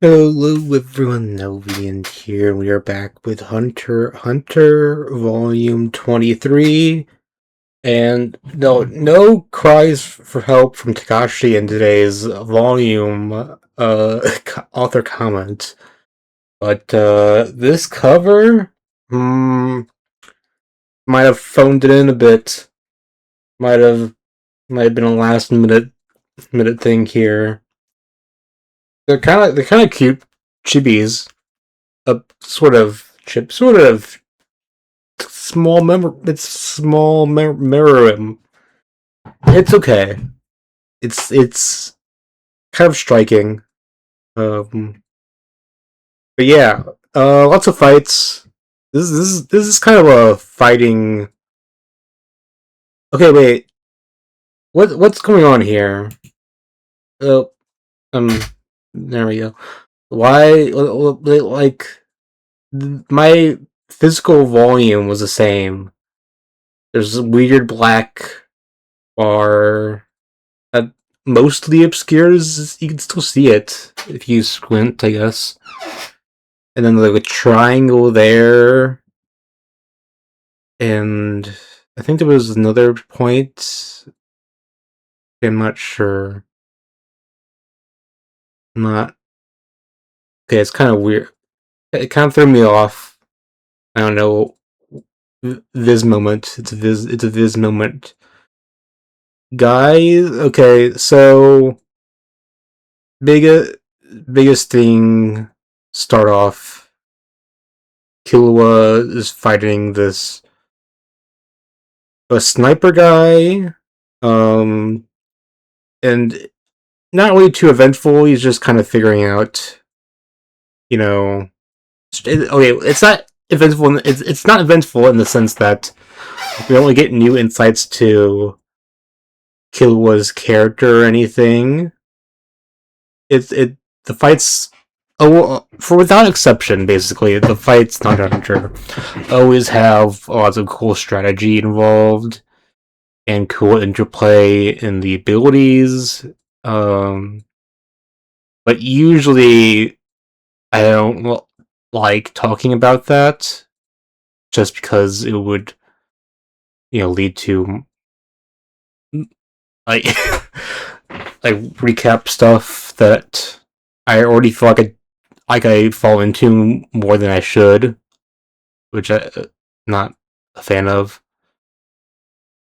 Hello everyone, Novian here. We are back with Hunter Volume 23. And no cries for help from Takashi in today's volume author comment. But this cover might have phoned it in a bit. Might have been a last minute thing here. They're kinda cute chibis. Sort of small meruem. It's okay. It's kind of striking. Um, but yeah, lots of fights. This is kind of a fighting. Okay, wait. What's going on here? Oh, there we go. Why, like, my physical volume was the same. There's a weird black bar that mostly obscures. You can still see it if you squint, I guess. And then like a triangle there, and I think there was another point. I'm not sure. I'm not okay. It's kind of weird. It kind of threw me off. I don't know. This moment. It's a Viz moment. Guys, okay, so biggest thing. Start off. Killua is fighting this a sniper guy, and not really too eventful. He's just kind of figuring out, you know. Okay, it's not eventful. It's not eventful in the sense that we only get new insights to Killua's character or anything. The fights. Oh, for without exception, basically, the fights not Hunter always have lots of cool strategy involved and cool interplay in the abilities. Um, but usually I don't like talking about that just because it would, lead to like like recap stuff that I already feel I fall into more than I should, which I'm not a fan of.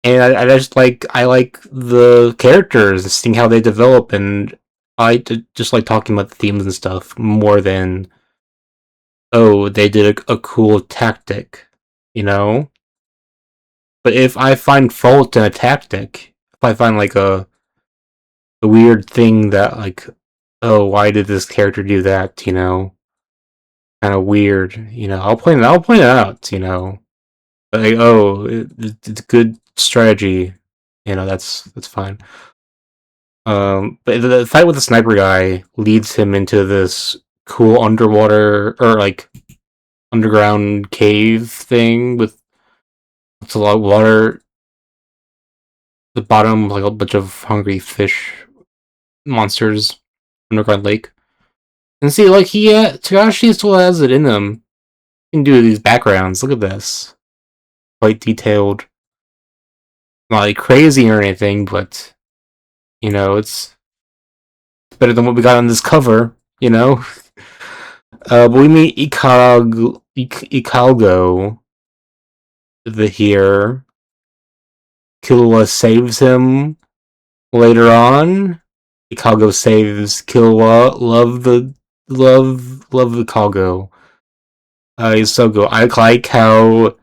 And I just I like the characters and seeing how they develop, and just like talking about the themes and stuff more than they did a cool tactic, you know. But if I find fault in a tactic, if I find like a weird thing that like, why did this character do that? Kind of weird. I'll point it out. Like, it's good strategy. That's fine. But the fight with the sniper guy leads him into this cool underwater or like underground cave thing with it's a lot of water. The bottom like a bunch of hungry fish monsters, underground lake. And see, like Takashi still has it in him. He can do these backgrounds. Look at this, quite detailed. Not like crazy or anything, but it's better than what we got on this cover. But we meet Ikalgo the here. Killua saves him later on. Ikalgo saves Killua. Love Ikalgo. He's so good. I like how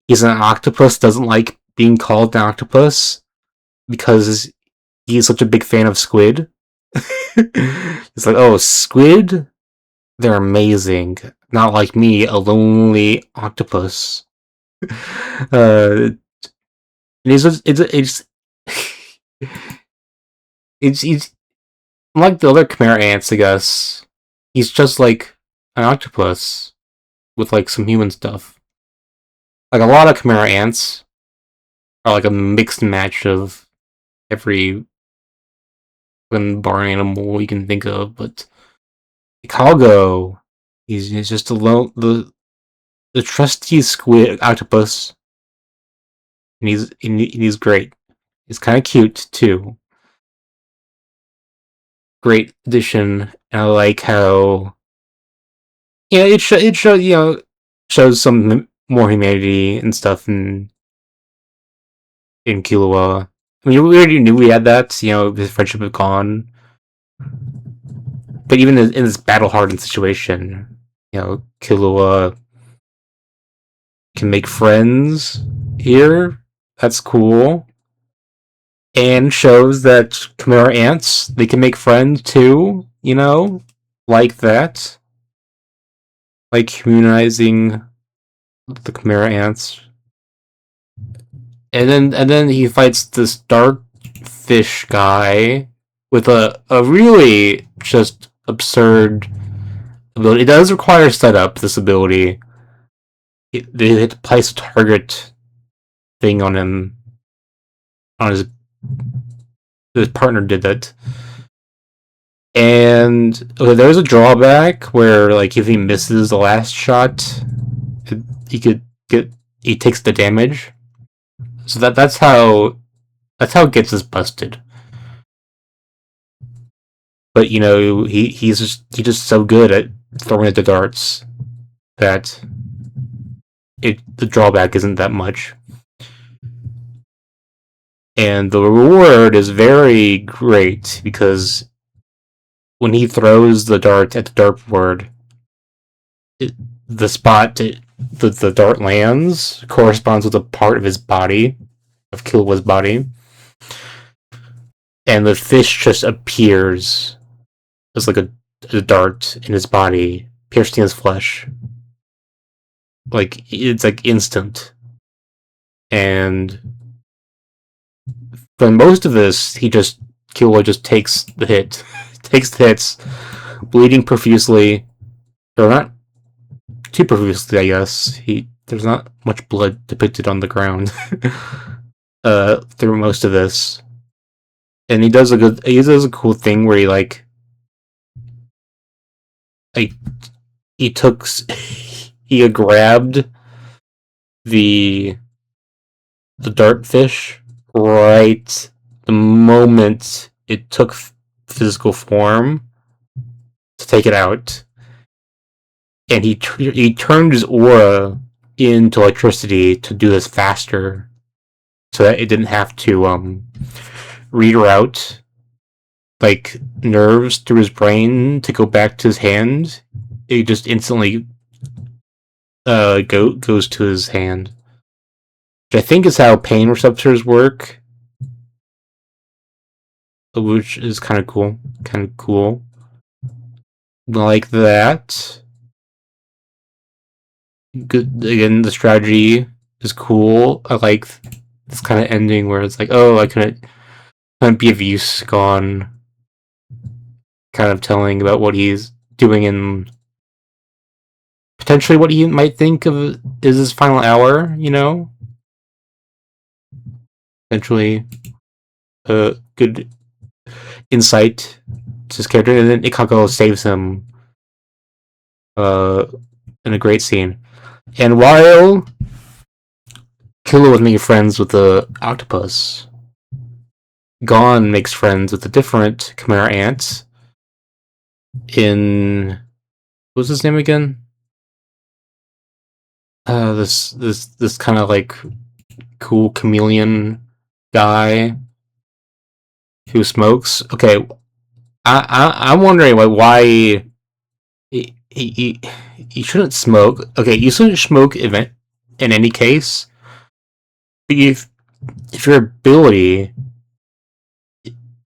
he's an octopus, doesn't like being called an octopus because he's such a big fan of squid. It's like, oh, squid? They're amazing. Not like me, a lonely octopus. And he's just, he's like the other Khmer ants, I guess. He's just like an octopus with like some human stuff. Like a lot of Khmer ants are like a mixed match of every barn animal you can think of, but Ikalgo. He's just the trusty squid octopus, and he's great. He's kind of cute too. Great addition. And I like how shows some more humanity and stuff in Killua. I mean, we already knew we had that. His friendship with Gon, but even in this battle hardened situation, Killua can make friends here. That's cool. And shows that Chimera ants, they can make friends too, like that. Like humanizing the Chimera ants. And then he fights this dark fish guy with a really just absurd ability. It does require setup, this ability. They had to place a target thing on him. On his partner did that. And there's a drawback where, like, if he misses the last shot, he takes the damage. So that's how it gets us busted. But he's just so good at throwing at the darts that the drawback isn't that much. And the reward is very great because when he throws the dart at the dartboard, the spot the dart lands corresponds with a part of his body, of Killua's body, and the fish just appears as like a dart in his body, piercing his flesh. Like, it's like instant. And for most of this, Killua just takes the hit. Takes the hits, bleeding profusely. Or not too profusely, I guess. There's not much blood depicted on the ground through most of this. And he does a cool thing where he grabbed the dart fish right the moment it took physical form to take it out, and he turned his aura into electricity to do this faster, so that it didn't have to reroute like nerves through his brain to go back to his hand. It just instantly goes to his hand, which I think is how pain receptors work, which is kind of cool. Like that. Good. Again, the strategy is cool. I like this kind of ending where it's like, oh, I couldn't be of use, gone. Kind of telling about what he's doing and potentially what he might think of is his final hour. Potentially a good insight to his character, and then Ikalgo saves him in a great scene. And while Killua was making friends with the octopus, Gon makes friends with a different Chimera ant in... what was his name again? This kind of like cool chameleon guy who smokes. Okay, I'm wondering why he shouldn't smoke. Okay, you shouldn't smoke in any case. But if your ability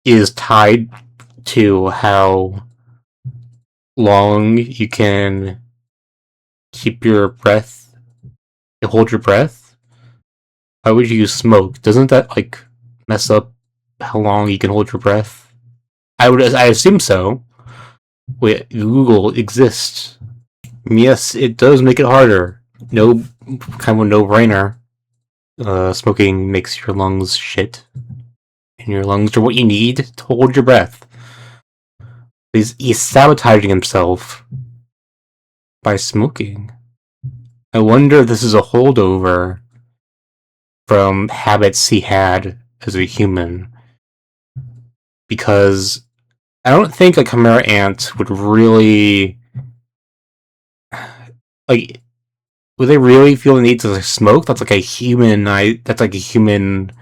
is tied to how long you can keep your breath, hold your breath, why would you use smoke? Doesn't that like mess up how long you can hold your breath? I assume so. Wait, Google exists. Yes, it does make it harder. No, kind of a no-brainer. Smoking makes your lungs shit, and your lungs are what you need to hold your breath. He's sabotaging himself by smoking. I wonder if this is a holdover from habits he had as a human. Because I don't think a Chimera ant would really like. Would they really feel the need to smoke? That's like a human. That's like a human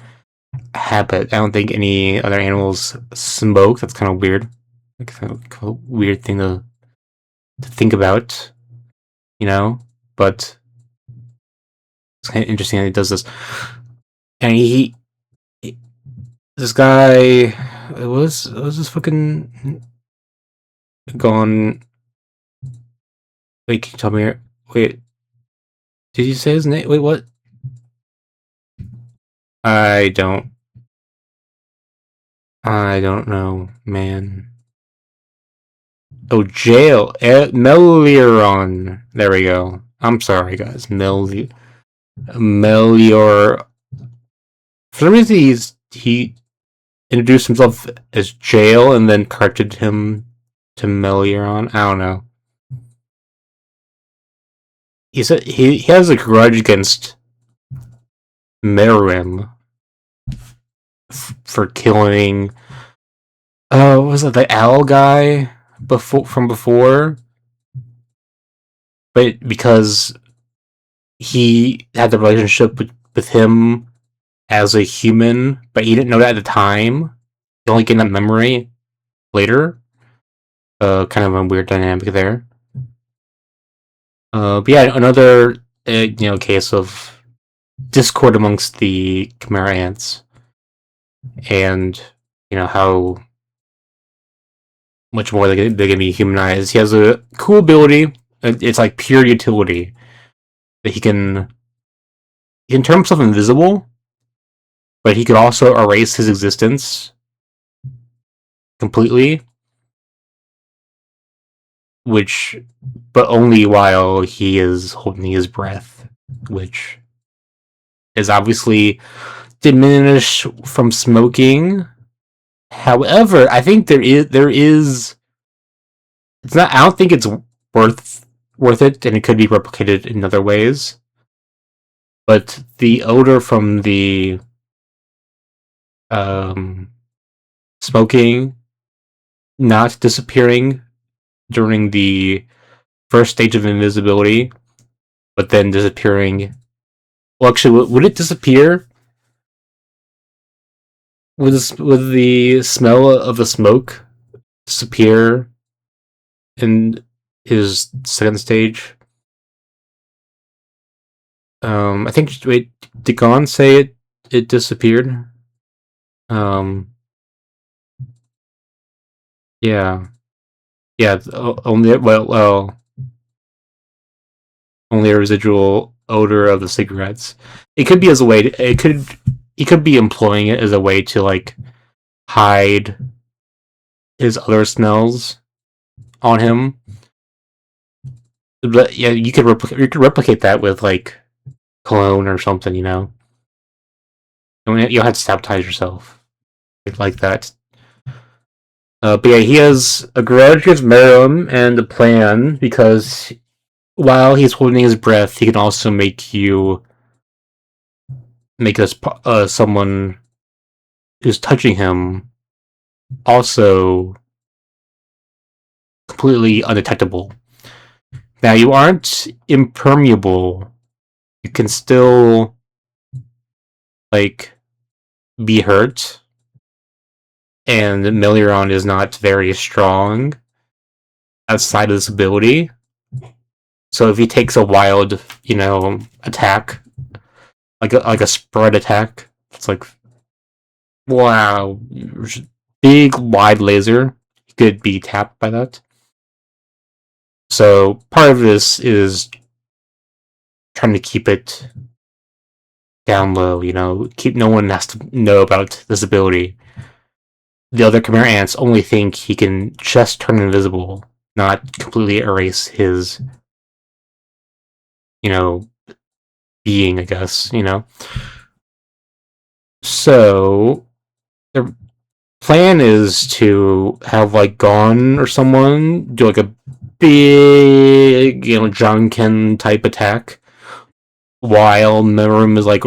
habit. I don't think any other animals smoke. That's kind of weird. Like kind of a weird thing to think about, you know. But it's kind of interesting that he does this. And this guy, was this fucking gone? Wait, can you tell me? Wait, did you say his name? Wait, what? I don't. I don't know, man. Oh, jail. Meleoron. There we go. I'm sorry, guys. Melior. For some reason, he introduced himself as Jail and then corrected him to Meleoron. I don't know. He said he has a grudge against meruem for killing. What was it the owl guy before? But because he had the relationship with him as a human, but he didn't know that at the time. He only gained that memory later. Kind of a weird dynamic there. But yeah, another case of discord amongst the Chimera ants, and how much more they can be humanized. He has a cool ability. It's like pure utility that he can turn himself invisible, but he could also erase his existence completely, but only while he is holding his breath, which is obviously diminished from smoking. However, I think there is it's not. I don't think it's worth it, and it could be replicated in other ways. But the odor from the um, smoking not disappearing during the first stage of invisibility, but then disappearing. Well, actually, would it disappear? Would the smell of the smoke disappear in his second stage? I think. Wait, did Gon say it disappeared? Um, yeah, yeah. Only a residual odor of the cigarettes. It could be as a way. He could be employing it as a way to like hide his other smells on him. But yeah, you could replicate that with like cologne or something. You'll have to sabotage yourself like that. But yeah, he has a grudge against Meruem and a plan because while he's holding his breath, he can also make us someone who's touching him also completely undetectable. Now you aren't impermeable. You can still like be hurt, and Meleoron is not very strong outside of this ability. So if he takes a wild, attack, like a spread attack, it's like wow, big wide laser, he could be tapped by that. So part of this is trying to keep it down low. Keep no one has to know about this ability. The other Chimera ants only think he can just turn invisible, not completely erase his, you know, being, I guess. So they're plan is to have like Gon or someone do like a big, John Ken type attack while meruem is like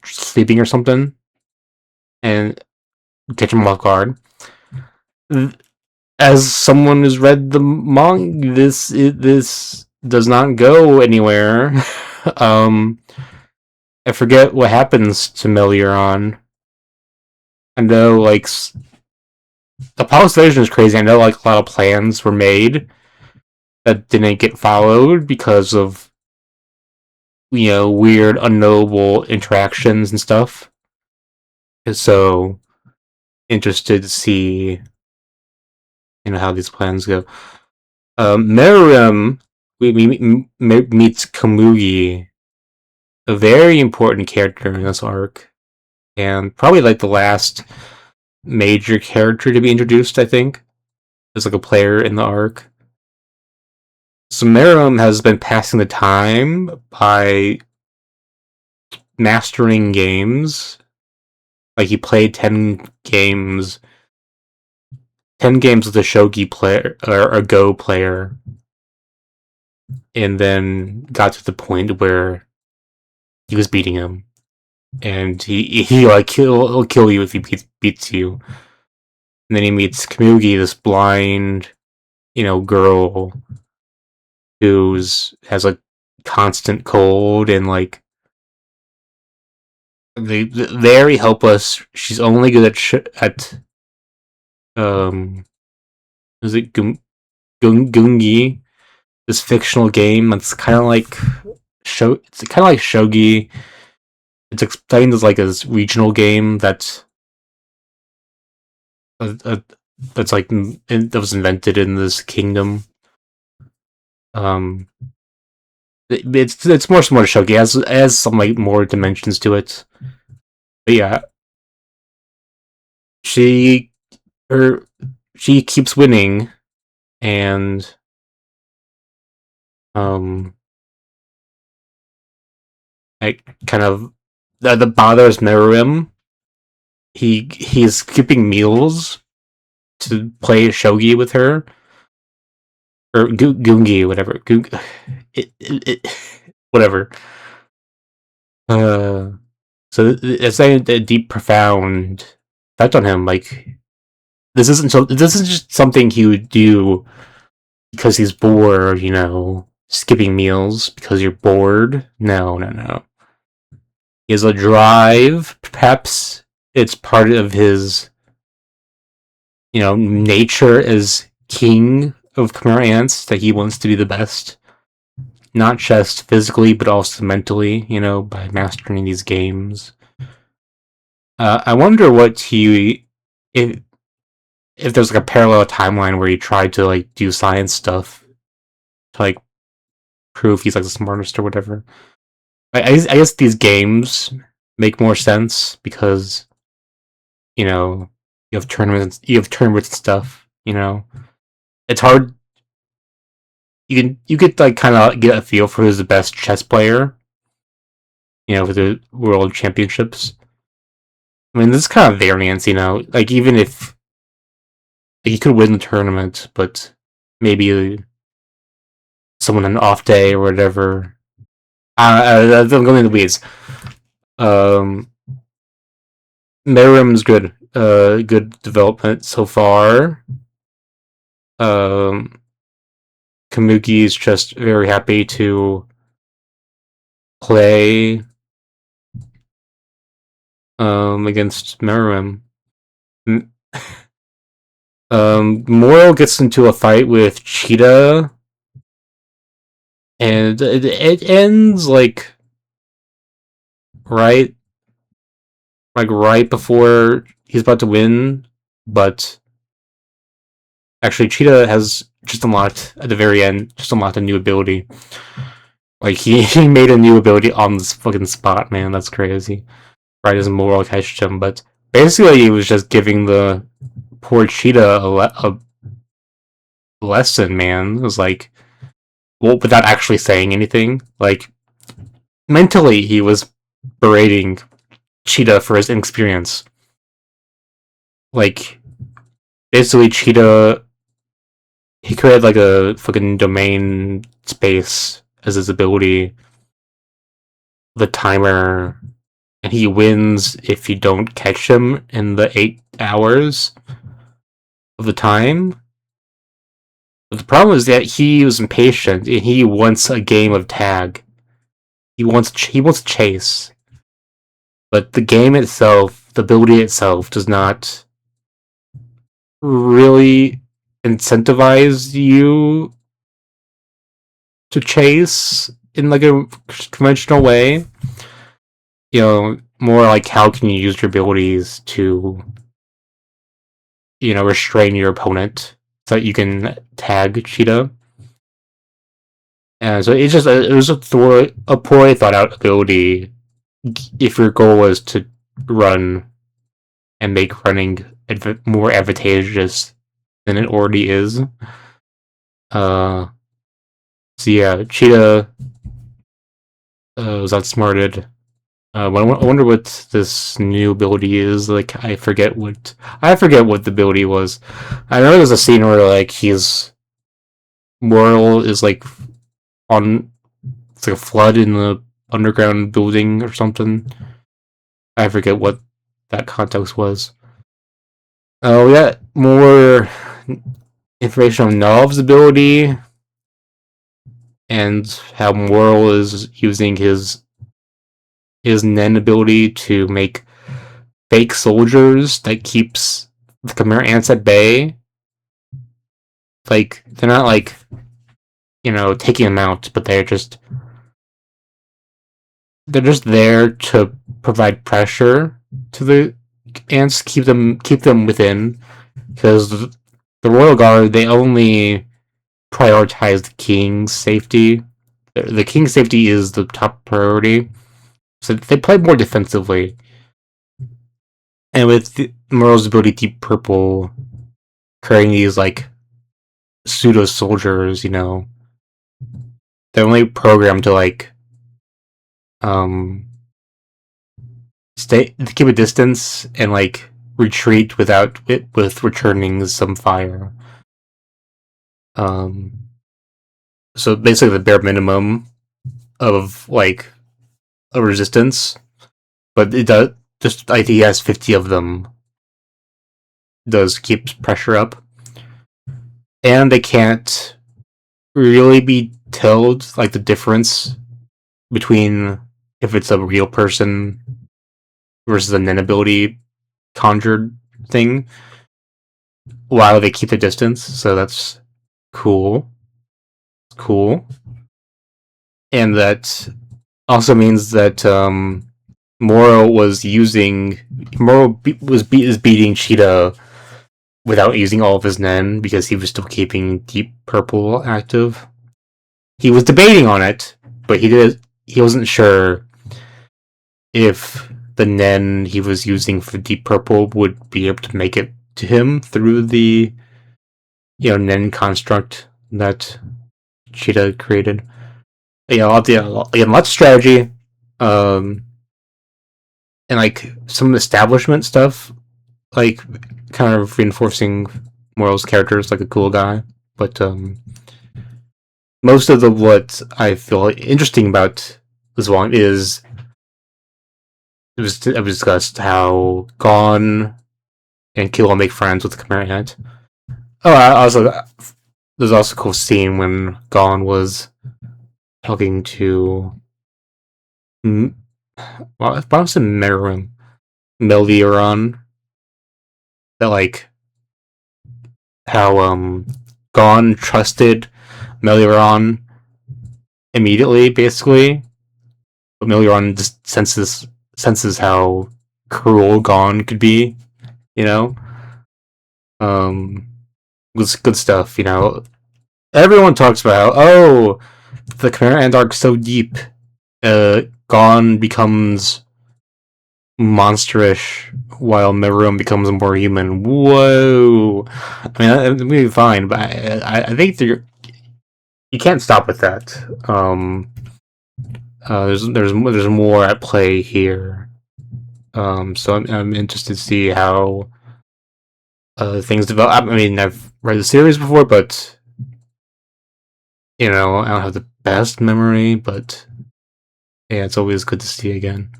sleeping or something, and catch him off guard. As someone who's read the manga, this does not go anywhere. I forget what happens to Meleoron. I know, like, the Polystation is crazy. I know, like, a lot of plans were made that didn't get followed because of, weird, unknowable interactions and stuff. So, interested to see, how these plans go. Meruem meets Komugi, a very important character in this arc, and probably like the last major character to be introduced, I think, as like a player in the arc. So Meruem has been passing the time by mastering games. Like he played 10 games with a shogi player or a go player, and then got to the point where he was beating him, and he like he'll kill you if he beats you. And then he meets Komugi, this blind, girl who's has a constant cold, and like they very helpless. She's only good at is it Gungi, this fictional game that's kind of like It's kind of like shogi. It's explained as like a regional game that's like that was invented in this kingdom. Um, it's more similar to shogi. It has some like more dimensions to it. But yeah, she or she keeps winning, and um, like kind of that bothers meruem. He's skipping meals to play shogi with her, or gungi, whatever. Whatever. Uh, so it's a deep, profound effect on him. Like this isn't just something he would do because he's bored. Skipping meals because you're bored. No, no, no. He has a drive. Perhaps it's part of his, nature as king of Khmer Ants that he wants to be the best. Not just physically, but also mentally, by mastering these games. I wonder if there's like a parallel timeline where he tried to like do science stuff to like prove he's like the smartest or whatever. I guess these games make more sense because you have tournaments and stuff. It's hard. You could like kind of get a feel for who's the best chess player. For the world championships. I mean, this is kind of variance. Like even if like, you could win the tournament, but maybe someone on an off day or whatever. I'm going in the weeds. Um, Meruem's good. Good development so far. Komugi is just very happy to play against Meruem. Moro gets into a fight with Cheetah, and it ends like right before he's about to win, but actually Cheetah has just unlocked at the very end, just unlocked a new ability. Like he made a new ability on this fucking spot, man. That's crazy. Right as Moro catched him, but basically he was just giving the poor Cheetah a lesson, man. It was like, well, without actually saying anything. Like mentally, he was berating Cheetah for his inexperience. Like basically Cheetah, he created like a fucking domain space as his ability, the timer, and he wins if you don't catch him in the 8 hours of the time. But the problem is that he was impatient and he wants a game of tag. He wants chase, but the game itself, the ability itself, does not really incentivize you to chase in like a conventional way. More like how can you use your abilities to, restrain your opponent so that you can tag Cheetah. And so it was a poorly thought out ability if your goal was to run and make running more advantageous than it already is. So yeah, Cheetah was outsmarted. I wonder what this new ability is. Like, I forget what the ability was. I remember there's a scene where like his Moral is like on it's like a flood in the underground building or something. I forget what that context was. Oh, we got more information on Nov's ability and how Moral is using his Nen ability to make fake soldiers that keeps the Khmer ants at bay. Like, they're not like, taking them out, but they're just there to provide pressure to the ants, keep them within, because the Royal Guard, they only prioritize the king's safety. The king's safety is the top priority, so they play more defensively. And with Moral's ability Deep Purple creating these like pseudo soldiers, they're only programmed to like keep a distance and like retreat with returning some fire. So basically the bare minimum of like a resistance, but it does just like he has 50 of them does keep pressure up, and they can't really be told like the difference between if it's a real person versus a Nen ability conjured thing while they keep the distance. So that's cool. And that also means that Moro was beating Cheetah without using all of his Nen because he was still keeping Deep Purple active. He was debating on it, but he wasn't sure if the Nen he was using for Deep Purple would be able to make it to him through the Nen construct that Cheetah created. Lots of strategy, and like some establishment stuff, like kind of reinforcing Moral's character is like a cool guy. But most of what I feel interesting about this one is it was discussed how Gon and Killua make friends with the Khmer Ant. There's also a cool scene when Gon was talking to I was in Meruem, Meleoron, that like how Gon trusted Meleoron immediately, basically, but Meleoron just senses how cruel Gon could be, you know. Was good stuff, Everyone talks about the Khmer Ant arc's so deep. Gon becomes monsterish while Meruem becomes more human. Whoa! I mean, it'll be fine, but I think you can't stop with that. There's more at play here. So I'm interested to see how things develop. I mean, I've read the series before, but I don't have the best memory. But yeah, it's always good to see again.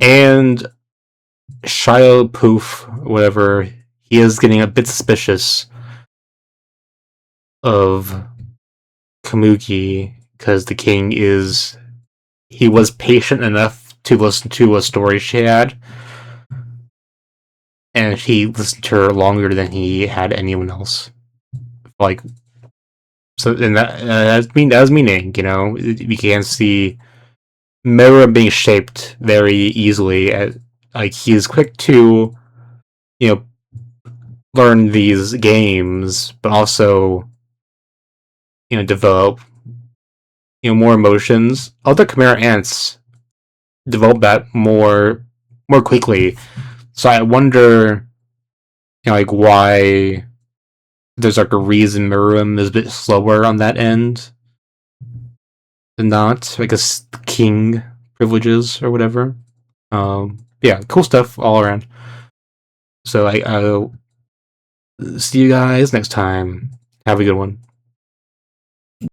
And Shia Poof, whatever, he is getting a bit suspicious of Komugi because the king he was patient enough to listen to a story she had, and he listened to her longer than he had anyone else. Like, so, and that's meaning, we can see meruem being shaped very easily. Like, he is quick to, you know, learn these games, but also, develop, more emotions. Other Chimera ants develop that more quickly. So I wonder, like, why there's like a reason meruem is a bit slower on that end than not. I guess king privileges or whatever. Yeah, cool stuff all around. So I'll see you guys next time. Have a good one.